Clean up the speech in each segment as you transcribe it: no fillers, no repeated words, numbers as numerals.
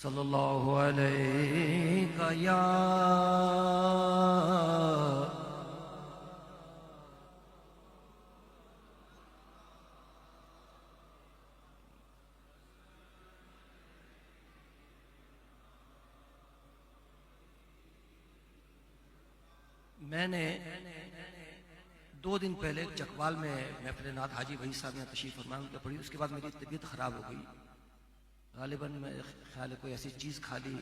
صلی اللہ علیہ یا میں نے 2 دن پہلے چکوال میں محفل نعت حاجی وحید صاحب نے تشریف فرما پڑھی. اس کے بعد میری طبیعت خراب ہو گئی. غالباً میں خیال ہے کوئی ایسی چیز کھا لی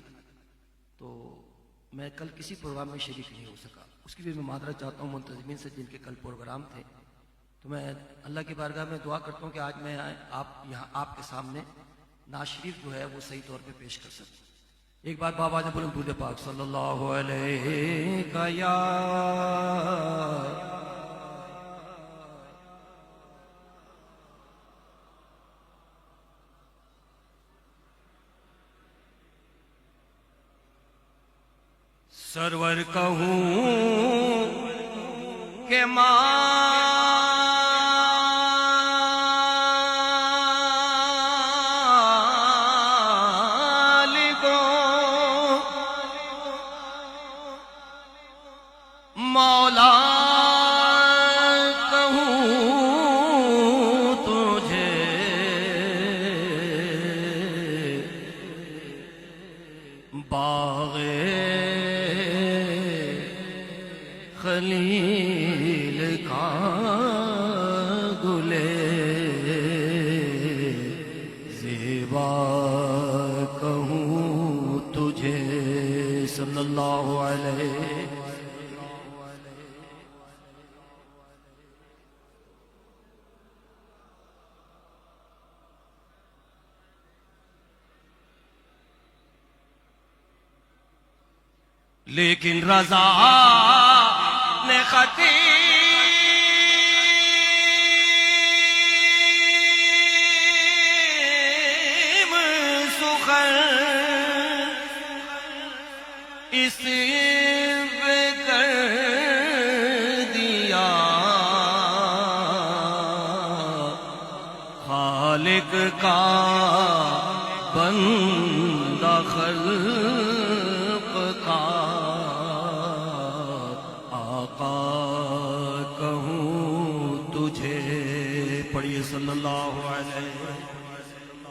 تو میں کل کسی پروگرام میں شریک نہیں ہو سکا. اس کی بھی میں معذرت چاہتا ہوں منتظمین سے جن کے کل پروگرام تھے. تو میں اللہ کی بارگاہ میں دعا کرتا ہوں کہ آج میں یہاں آپ کے سامنے نعت شریف جو ہے وہ صحیح طور پہ پیش کر سکوں. ایک بار بابا نے بولیں درود پاک صلی اللہ علیہ یا سرور کہوں کہ مولا کہوں تجھے باغ خلیل کا گلے زیبا کہوں تجھے صلی اللہ علیہ. لیکن رضا نے خطیب سخن اس پہ کر دیا خالق کا بندہ خلق کا کہوں تجھے. پڑھیے صلی اللہ علیہ وسلم.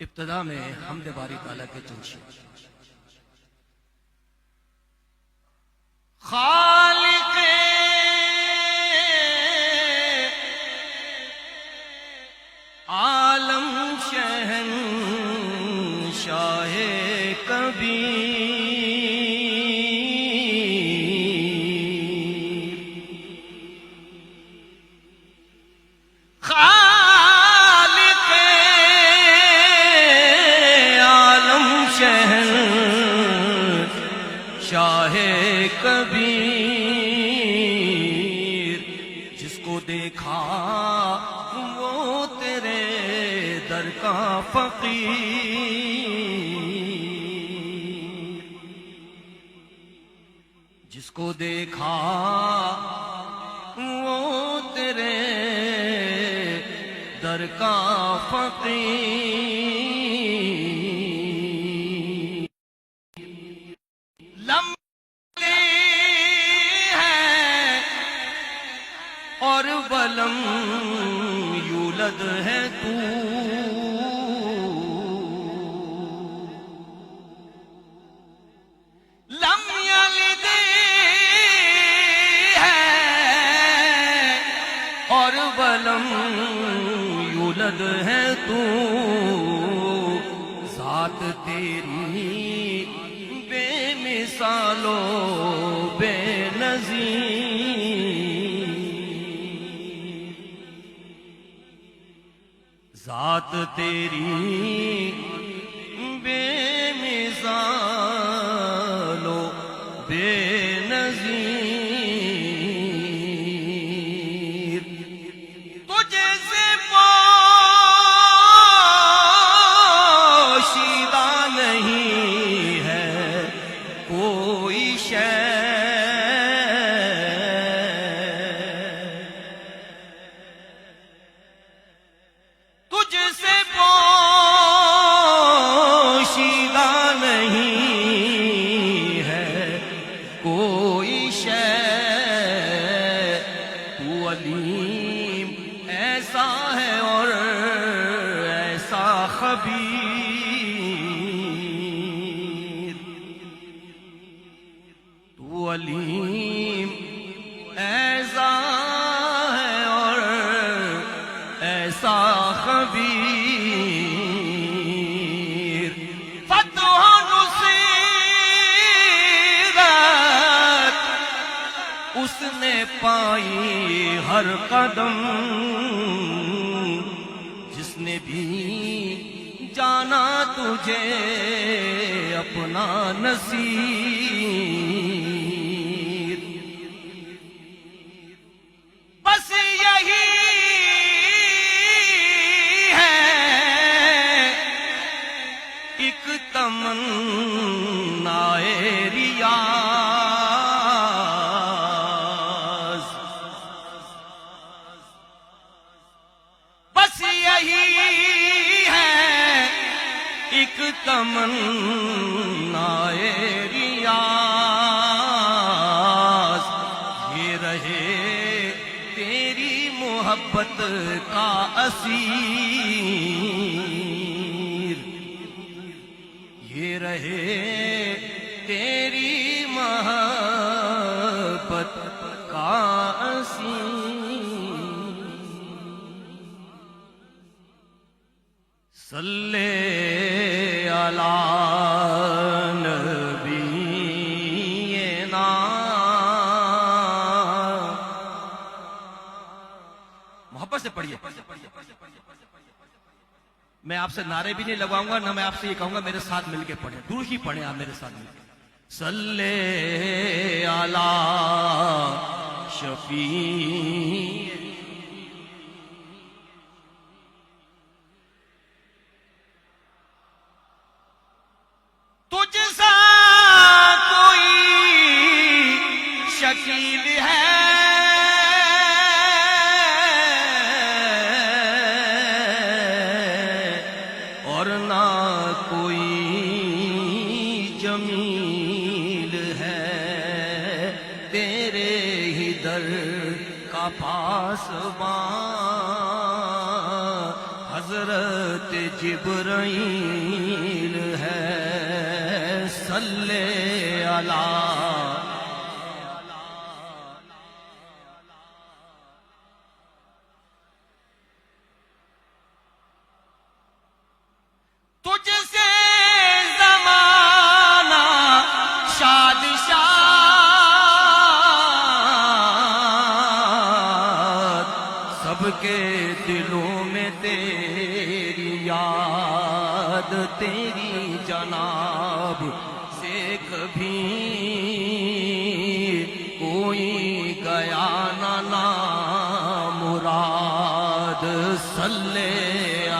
ابتدا میں حمد باری تعالیٰ کے چنشی خالق عالم شہنشاہ کبیر خالق عالم شہنشاہ کبیر جس کو دیکھا وہ تیرے در کا فقیر جس کو دیکھا وہ تیرے در کا فقیر لمبی ہے اور ولم یولد ہے تو لم یلد ہے اور ولم یولد ہے تو ذات تیری بے مثال و بے نظیر ذات تیری بے مثال و بے نظیر تجھے سے پوشیدہ نہیں ہے علیم ایسا ہے اور ایسا خبیر، فتح و نصیرت اس نے پائی ہر قدم، جس نے بھی جانا تجھے اپنا نصیر، بس یہی ہے ایک تمنا ریاض، بس یہی ہے ایک تمنا ریاض، یہ رہے تیری محبت کا اسیر، یہ رہے تیری محبت کا اسیر، صلی علی نبینا، محبت سے پڑھیے۔ میں آپ سے نعرے بھی نہیں لگواؤں گا، نہ میں آپ سے یہ کہوں گا میرے ساتھ مل کے پڑھیں، دور ہی پڑھیں آپ میرے ساتھ مل کے۔ صلی علی شفیع تجھ سا کوئی شکیل ہے اور نہ کوئی جمیل ہے، تیرے ہی در کا پاسباں حضرت جبرائیل ہے، صلی علی تجھ سے زمانہ شاد شاد، سب کے دلوں میں تیری یاد، تیری جناب سے کبھی کوئی گیا نہ نامراد، صلی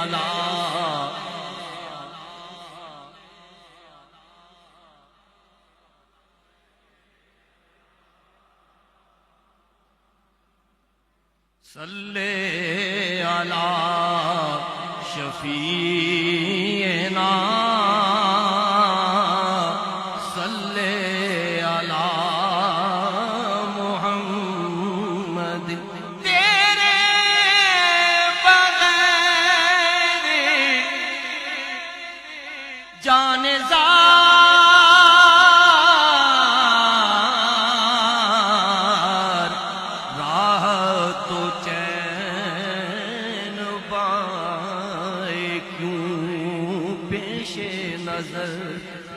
علی صلی علی شفیعنا، صلی علی محمد، تیرے بغیر جان نظر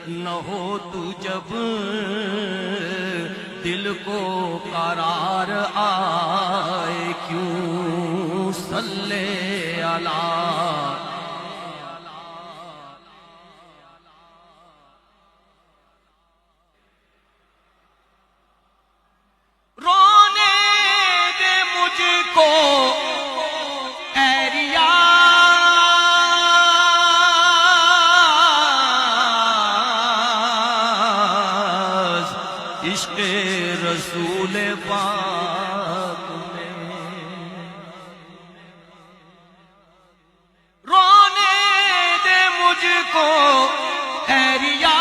نہ ہو تو جب دل کو قرار آئے کیوں، صلی علی رونے دے مجھ کو عشق رسول پاک میں، رونے دے مجھ کو اے ریاض،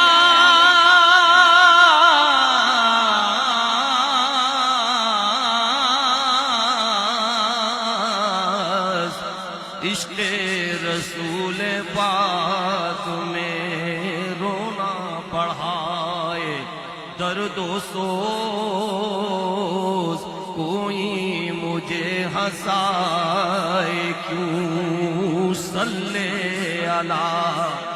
عشق رسول پاک میں رونا پڑھائے درد و سوز کوئی مجھے ہنسائے کیوں صلی اللہ